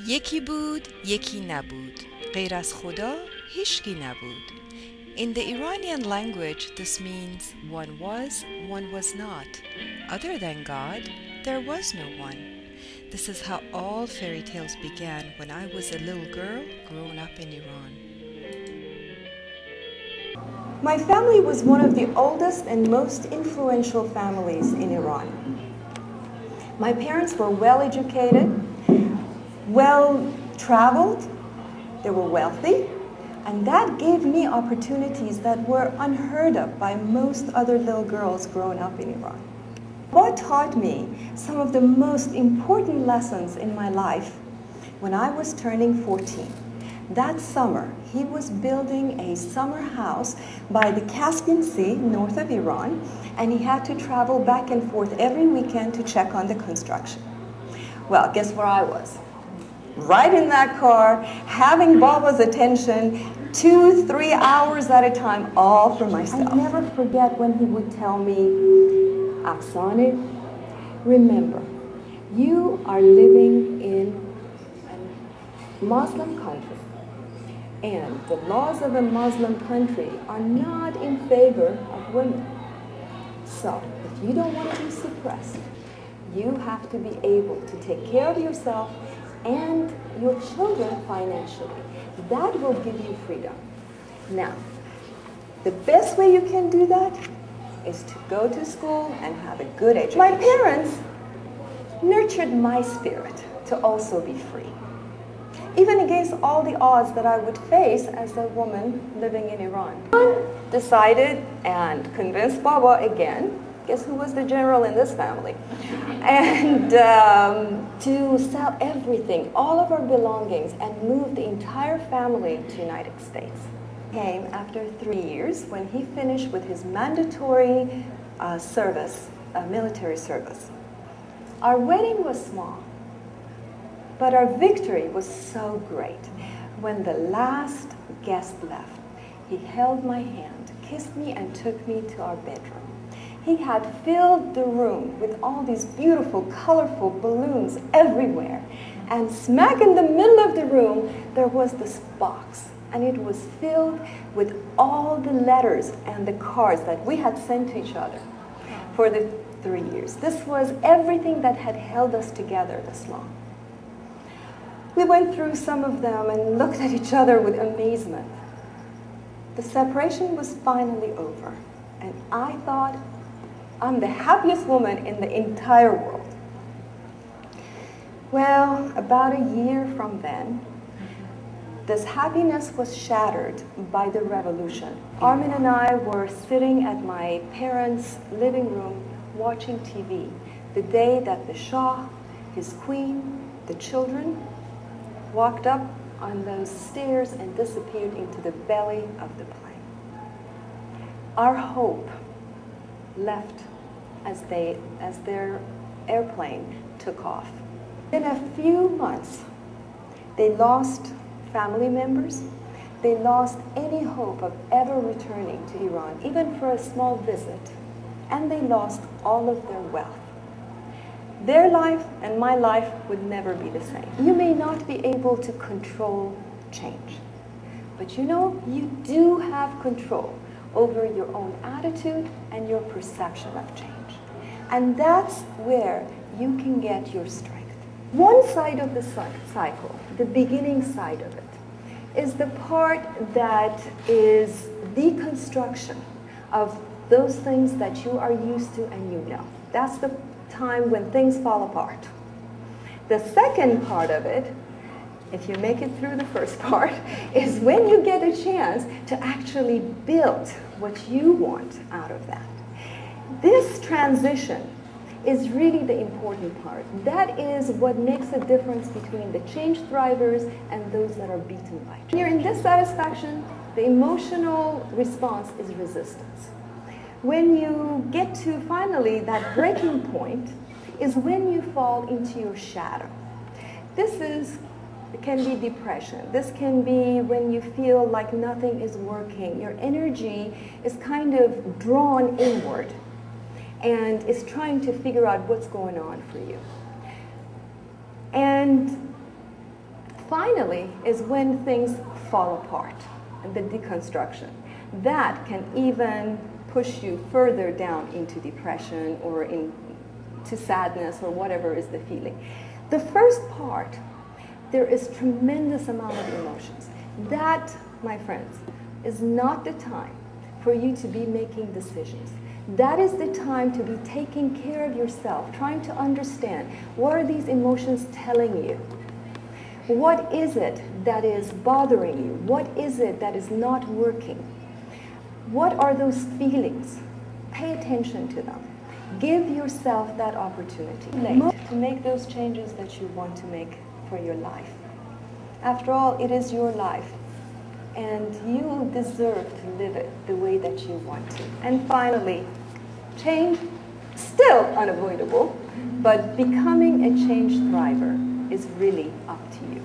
یکی بود یکی نبود غیر از خدا هیچکی نبود. In the Iranian language, this means one was not. Other than God, there was no one. This is how all fairy tales began when I was a little girl growing up in Iran. My family was one of the oldest and most influential families in Iran. My parents were well educated, well traveled, they were wealthy, and that gave me opportunities that were unheard of by most other little girls growing up in Iran. What taught me some of the most important lessons in my life when I was turning 14. That summer, he was building a summer house by the Caspian Sea, north of Iran, and he had to travel back and forth every weekend to check on the construction. Well, guess where I was? Right in that car, having Baba's attention 2-3 hours at a time, all for myself. I never forget when he would tell me, Afsaneh, remember, you are living in a Muslim country, and the laws of a Muslim country are not in favor of women. So, if you don't want to be suppressed, you have to be able to take care of yourself and your children financially. That will give you freedom. Now, the best way you can do that is to go to school and have a good education. My parents nurtured my spirit to also be free, even against all the odds that I would face as a woman living in Iran. Decided and convinced Baba again, guess who was the general in this family, and to sell everything, all of our belongings, and move the entire family to the United States. Came after 3 years when he finished with his mandatory service, military service. Our wedding was small, but our victory was so great. When the last guest left, he held my hand, kissed me, and took me to our bedroom. He had filled the room with all these beautiful, colorful balloons everywhere. And smack in the middle of the room, there was this box. And it was filled with all the letters and the cards that we had sent to each other for the 3 years. This was everything that had held us together this long. We went through some of them and looked at each other with amazement. The separation was finally over, and I thought, I'm the happiest woman in the entire world. Well, about a year from then, this happiness was shattered by the revolution. Armin and I were sitting at my parents' living room watching TV the day that the Shah, his queen, the children walked up on those stairs and disappeared into the belly of the plane. Our hope left as their airplane took off. In a few months, they lost family members. They lost any hope of ever returning to Iran, even for a small visit. And they lost all of their wealth. Their life and my life would never be the same. You may not be able to control change, but you know, you do have control over your own attitude and your perception of change. And that's where you can get your strength. One side of the cycle, the beginning side of it, is the part that is deconstruction of those things that you are used to and you know. That's the time when things fall apart. The second part of it, if you make it through the first part, is when you get a chance to actually build what you want out of that. This transition is really the important part. That is what makes a difference between the change thrivers and those that are beaten by change. When you're in dissatisfaction, the emotional response is resistance. When you get to finally that breaking point is when you fall into your shadow. It can be depression. This can be when you feel like nothing is working. Your energy is kind of drawn inward and is trying to figure out what's going on for you. And Finally is when things fall apart, and the deconstruction. That can even push you further down into depression or into sadness or whatever is the feeling. The first part, there is tremendous amount of emotions. That, my friends, is not the time for you to be making decisions. That is the time to be taking care of yourself, trying to understand what are these emotions telling you? What is it that is bothering you? What is it that is not working? What are those feelings? Pay attention to them. Give yourself that opportunity to make those changes that you want to make for your life. After all, it is your life, and you deserve to live it the way that you want to. And finally, change, still unavoidable, but becoming a change thriver is really up to you.